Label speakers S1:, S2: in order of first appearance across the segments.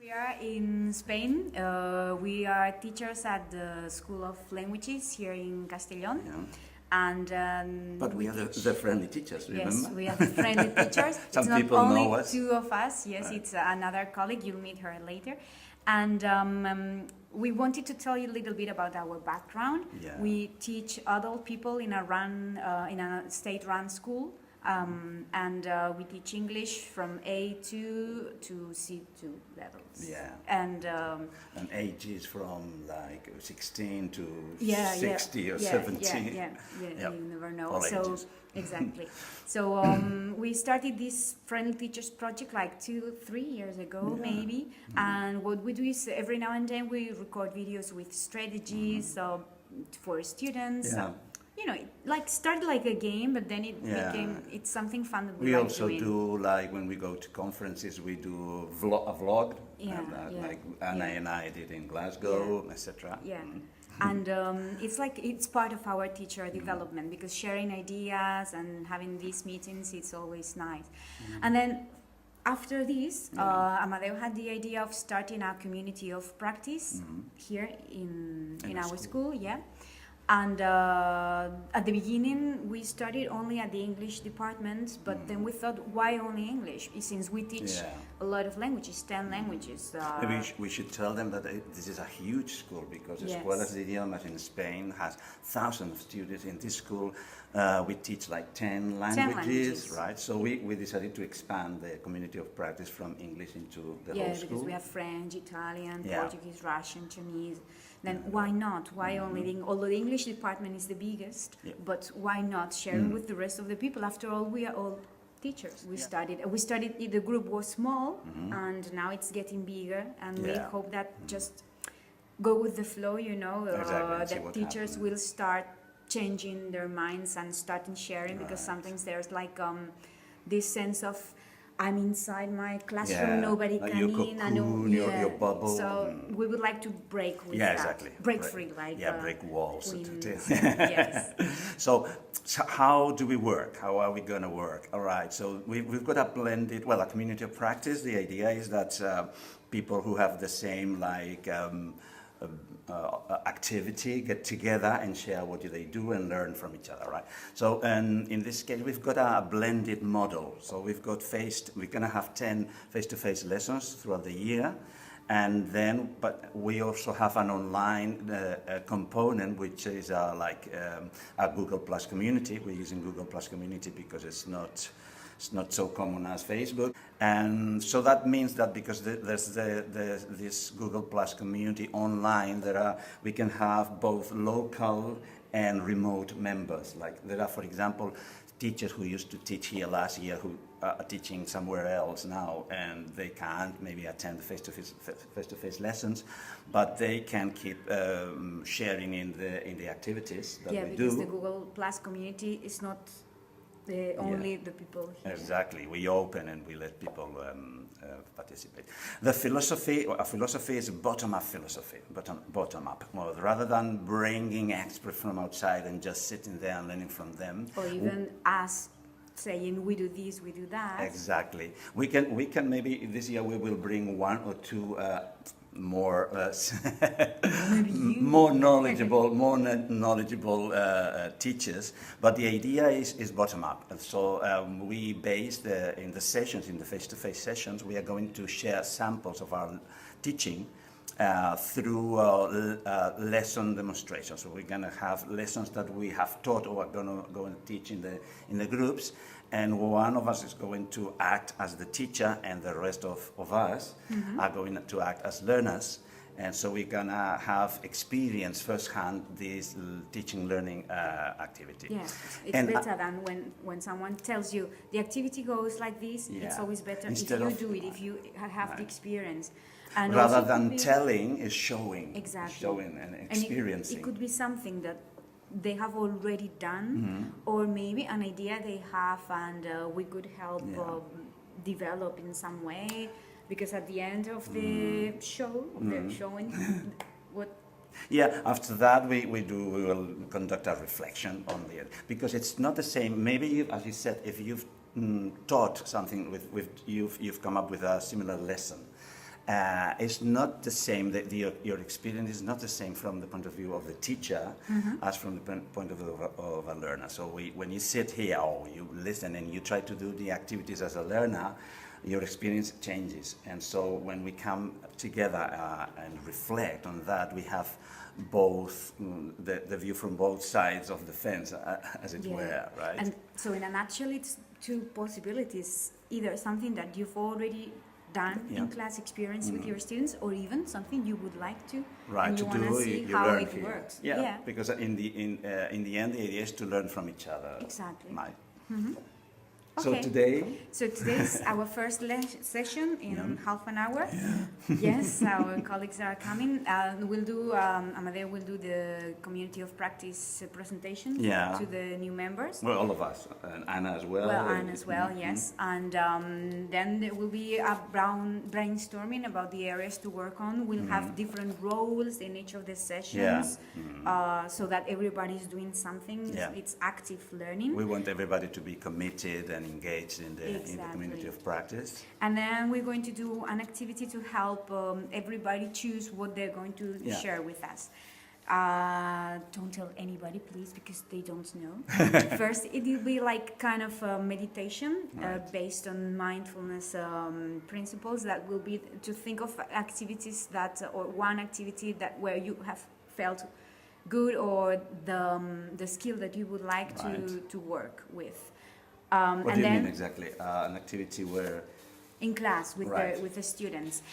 S1: We are in Spain. We are teachers at the School of Languages here in Castellón.
S2: Yeah.
S1: And
S2: But we are the friendly teachers, remember?
S1: yes, we are the friendly teachers.
S2: Some
S1: it's not
S2: people
S1: only
S2: know us.
S1: two of us. Yes,
S2: Right.
S1: it's another colleague. You'll meet her later. And we wanted to tell you a little bit about our background.
S2: Yeah.
S1: We teach adult people in a state-run school. And we teach English from A2 to C2 levels.
S2: Yeah.
S1: And
S2: And ages from like 16 to
S1: yeah,
S2: 60 or
S1: yeah,
S2: 17.
S1: Yeah,
S2: Yep.
S1: you never know.
S2: All
S1: So
S2: ages.
S1: exactly. So we started this Friendly Teachers project like 2-3 years ago,
S2: Yeah.
S1: maybe. And what we do is every now and then we record videos with strategies for students.
S2: Yeah.
S1: You know, it like started like a game, but then it
S2: Yeah.
S1: it's something fun that
S2: We
S1: like
S2: also
S1: doing.
S2: do, like when we go to conferences, we do a vlog,
S1: Yeah, yeah,
S2: like Anna
S1: yeah.
S2: and I did in Glasgow, etc.
S1: Yeah, and it's part of our teacher development because sharing ideas and having these meetings, it's always nice. And then after this, Amadeo had the idea of starting a community of practice here in
S2: In
S1: our
S2: the
S1: school, yeah. And at the beginning, we started only at the English department, but then we thought, why only English? Since we teach
S2: Yeah.
S1: a lot of languages, 10 languages.
S2: Maybe we should tell them that this is a huge school because
S1: Yes.
S2: Escuelas de Idiomas in Spain has thousands of students. In this school, we teach like 10
S1: languages.
S2: right? So we decided to expand the community of practice from English into the
S1: Yeah,
S2: whole school.
S1: because we have French, Italian,
S2: Yeah.
S1: Portuguese, Russian, Chinese. Then why not? Why only although the English department is the biggest,
S2: Yeah.
S1: but why not sharing with the rest of the people? After all, we are all teachers. We started. The group was small, and now it's getting bigger. And we
S2: Yeah.
S1: hope that just go with the flow. You know,
S2: Exactly, and see
S1: that
S2: what
S1: teachers
S2: happens.
S1: will start changing their minds and starting sharing because
S2: Right.
S1: sometimes there's like this sense of I'm inside my classroom,
S2: Yeah,
S1: nobody
S2: like
S1: can
S2: your
S1: in. I know,
S2: cocoon, your bubble.
S1: So we would like to break with
S2: Yeah,
S1: that.
S2: exactly.
S1: Break free, like
S2: break walls.
S1: twins. Yes.
S2: So how do we work? How are we going to work? All right, so we've got a blended, a community of practice. The idea is that people who have the same activity get together and share what do they do and learn from each other, right? So in this case, we've got a blended model. So we're going to have 10 face-to-face lessons throughout the year. And then, but we also have an online component, which is a Google Plus community. We're using Google Plus community because it's not so common as Facebook. And so that means that because there's this Google Plus community online, we can have both local and remote members. Like there are, for example, teachers who used to teach here last year who are teaching somewhere else now, and they can't maybe attend face-to-face lessons, but they can keep sharing in the activities that we do.
S1: Yeah, because the Google Plus community is not only the people here.
S2: Exactly, we open and we let people participate. The philosophy is bottom-up philosophy, bottom-up. Well, rather than bringing experts from outside and just sitting there and learning from them.
S1: Or even us saying we do this, we do that.
S2: Exactly. We can maybe this year we will bring one or two more knowledgeable teachers, but the idea is bottom up. And so we base in the sessions, in the face-to-face sessions, we are going to share samples of our teaching through lesson demonstrations. So we're going to have lessons that we have taught or are going to go and teach in the groups, and one of us is going to act as the teacher, and the rest of us are going to act as learners. And so we're going to have experience firsthand this teaching learning activity.
S1: Yeah, it's better than when someone tells you the activity goes like this. Yeah. It's always better
S2: Instead
S1: if you do it, if you have the experience.
S2: And rather than telling, is showing.
S1: Exactly.
S2: Showing and experiencing.
S1: And it could be something that they have already done, or maybe an idea they have, and we could help develop in some way. Because at the end of the show, the showing, what?
S2: Yeah, after that we will conduct a reflection on because it's not the same. Maybe as you said, if you've taught something you've come up with a similar lesson, it's not the same, your experience is not the same from the point of view of the teacher as from the point of view of a learner. So when you sit here or you listen and you try to do the activities as a learner, your experience changes. And so when we come together and reflect on that, we have both the view from both sides of the fence, as it were, right?
S1: And so in a nutshell, it's two possibilities: either something that you've already done in class experience with your students, or even something you would like to, and you want to see how it works.
S2: Yeah, because in the end, the idea is to learn from each other.
S1: Exactly.
S2: Right.
S1: Okay.
S2: So today
S1: is our first session in half an hour. Yes, our colleagues are coming. We'll do, Amadeo will do the community of practice presentation to the new members.
S2: Well, all of us, and Anna as well.
S1: Well, Anna as well, yes. And then there will be a brainstorming about the areas to work on. We'll have different roles in each of the sessions so that everybody's doing something. It's active learning.
S2: We want everybody to be committed and engaged in the community of practice.
S1: And then we're going to do an activity to help everybody choose what they're going to share with us. Don't tell anybody, please, because they don't know. First, it will be like kind of a meditation based on mindfulness principles that will be to think of activities that, or one activity that where you have felt good, or the skill that you would like to work with.
S2: What do you mean exactly? An activity where?
S1: In class with the students.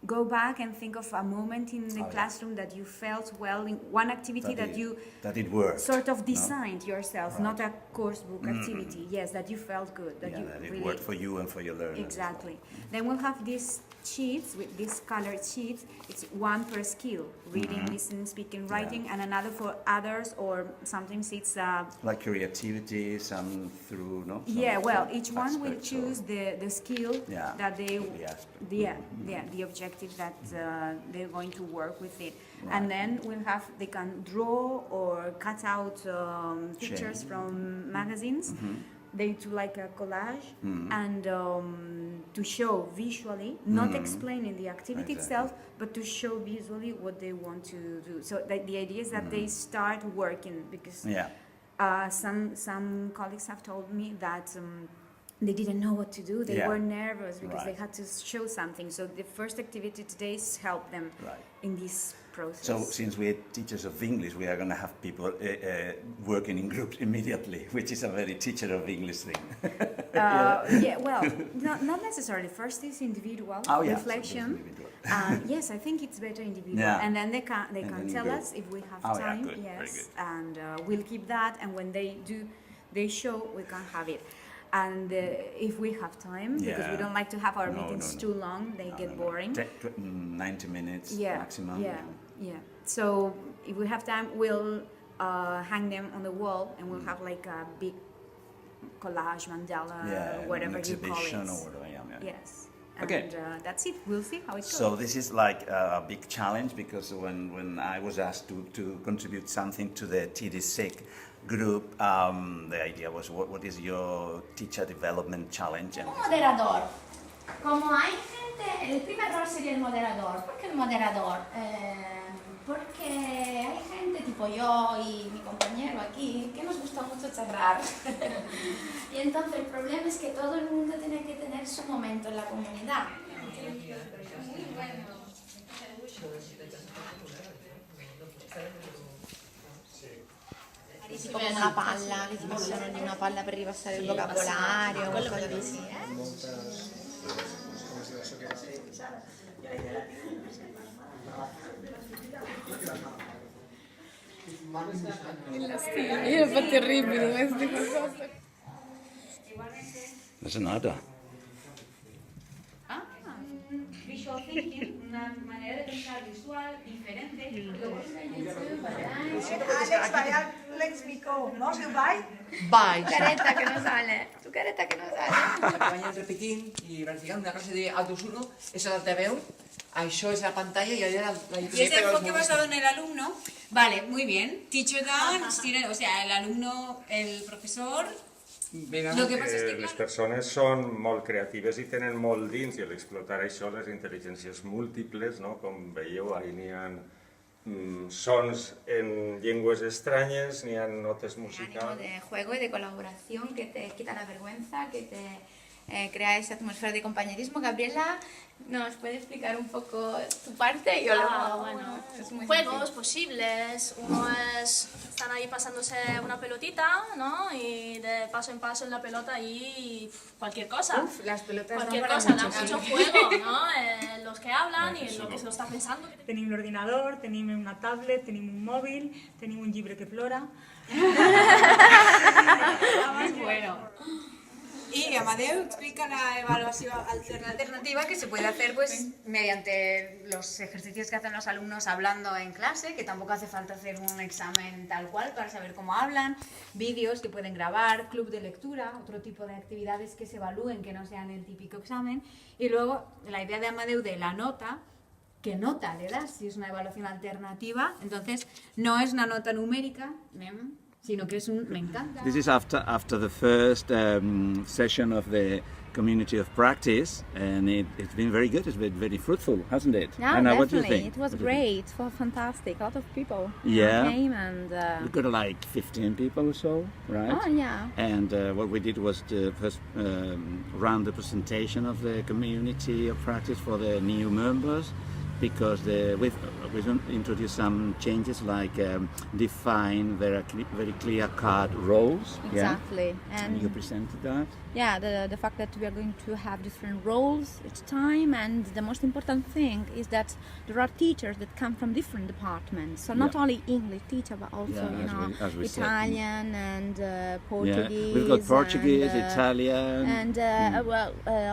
S1: Go back and think of a moment in the classroom that you felt well in one activity
S2: that it worked.
S1: Sort of designed yourself, not a course book activity. Yes, that you felt good. That
S2: it worked for you and for your learners.
S1: Exactly. Then we'll have these sheets with these colored sheets. It's one per skill: reading, listening, speaking, writing, and another for others, or sometimes it's
S2: like creativity, some through
S1: each one will choose the skill that they the objective that they're going to work with it, and then they can draw or cut out pictures from magazines. They do like a collage and to show visually, not explaining the activity itself, but to show visually what they want to do. So the idea is that they start working, because some colleagues have told me that they didn't know what to do. They were nervous because they had to show something. So the first activity today is help them in this process.
S2: So since we're teachers of English, we are going to have people working in groups immediately, which is a very teacher of English thing.
S1: Not necessarily. First is individual reflection. So yes, I think it's better individual. And then they can tell us if we have time. Yes, and we'll keep that. And when they show, we can have it. And if we have time, because we don't like to have our meetings too long, they get boring.
S2: 90 minutes maximum.
S1: So if we have time, we'll hang them on the wall, and we'll have like a big collage, mandala, whatever you call it.
S2: Or whatever,
S1: Yes. And that's it. We'll see how it goes.
S2: So this is like a big challenge, because when I was asked to contribute something to the TD-SIG group, the idea was, what is your teacher development challenge?
S3: Un moderador. Como hay gente, el primer rol sería el moderador. ¿Por qué el moderador? Porque hay gente tipo yo y mi compañero aquí que nos gusta mucho charlar. Y entonces el problema es que todo el mundo tiene que tener su momento en la comunidad. Muy bueno.
S4: Tipo come una palla, che ti possono di una palla per ripassare il vocabolario, qualcosa così,
S5: Io ho fatto terribili queste cose.
S2: That's another.
S1: Visual thinking, una manera de pensar visual diferente.
S6: Alex Micó, no se vai?
S5: Vai.
S4: Careta que no sale, tu careta que no sale.
S5: Vayan repetint i practicant una clase d'autos 1, esa de veu, això és la pantalla y allá la
S7: ¿Y ese enfoque basado en el alumno? Vale, muy bien. Teacher down, student, o sea, el alumno, el profesor
S5: Vinga.
S7: Lo que pasa es que,
S8: Les
S7: claro,
S8: persones són molt creatives i tenen molt dins, i a l'explotar això, les intel·ligències múltiples, no? Com veieu, ahí n'hi ha sons en llengües estranyes, n'hi ha notes
S4: Ánimo
S8: musicals.
S4: de juego y de colaboración que te quita la vergüenza, que te crea esa atmósfera de compañerismo. Gabriela, ¿nos puede explicar un poco tu parte? Y yo luego, es muy
S9: Juegos
S4: sencillo.
S9: posibles, uno es, están ahí pasándose una pelotita, ¿no? Y de paso en paso en la pelota y cualquier cosa.
S4: Las pelotas
S9: Cualquier
S4: dan para
S9: cosa, da
S4: mucho,
S9: mucho
S4: sí.
S9: juego, ¿no? Los que hablan y lo que se lo está pensando.
S6: Tenim l'ordinador, tenim una tablet, tenim un mòbil, tenim un llibre que plora.
S7: y Amadeu explica la evaluación alternativa que se puede hacer pues mediante los ejercicios que hacen los alumnos hablando en clase, que tampoco hace falta hacer un examen tal cual para saber cómo hablan, vídeos que pueden grabar, club de lectura, otro tipo de actividades que se evalúen que no sean el típico examen, y luego la idea de Amadeu de la nota. ¿Qué nota le das si es una evaluación alternativa? Entonces, no es una nota numérica, sino que es un me encanta.
S2: This is after the first session of the community of practice, and it's been very good. It's been very fruitful, hasn't it?
S10: Yeah,
S2: Anna, what do you
S10: definitely.
S2: think?
S10: It was
S2: What do you think?
S10: great. It was fantastic. A lot of people
S2: Yeah.
S10: came and.
S2: We've got like 15 people or so, right?
S10: Oh yeah.
S2: And what we did was to first run the presentation of the community of practice for the new members, because we've introduced some changes like define very clear-cut roles.
S10: Exactly.
S2: Yeah? And you presented that.
S10: Yeah, the fact that we are going to have different roles each time, and the most important thing is that there are teachers that come from different departments. So not
S2: Yeah.
S10: only English teacher, but also
S2: Yeah, as we said.
S10: Italian and Portuguese.
S2: Yeah, we've got Portuguese,
S10: and,
S2: Italian.
S10: and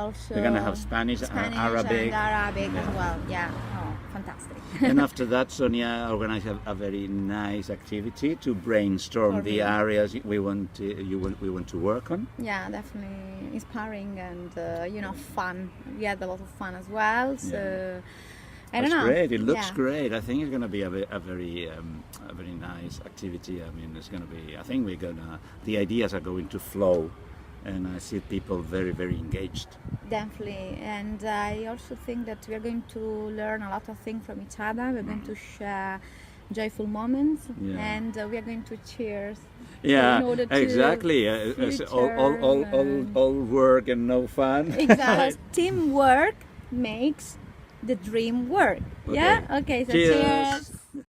S10: also
S2: We're gonna have Spanish, Arabic.
S10: and Arabic
S2: Yeah.
S10: as well. Yeah. Oh, fantastic.
S2: And after that, Sonia organized a very nice activity to brainstorm the areas we want to work on.
S10: Yeah, definitely inspiring and fun. We had a lot of fun as well. So I don't
S2: That's
S10: know.
S2: great. It looks
S10: Yeah.
S2: great. I think it's going to be a very nice activity. I mean, it's going to be. I think the ideas are going to flow, and I see people very, very engaged.
S10: Definitely, and I also think that we are going to learn a lot of things from each other. We're going to share joyful moments,
S2: Yeah.
S10: and we are going to cheers.
S2: Yeah,
S10: in order to
S2: exactly. It's all work and no fun.
S10: Exactly. Teamwork makes the dream work.
S2: Okay.
S10: Yeah. Okay. So
S2: Cheers.
S10: cheers.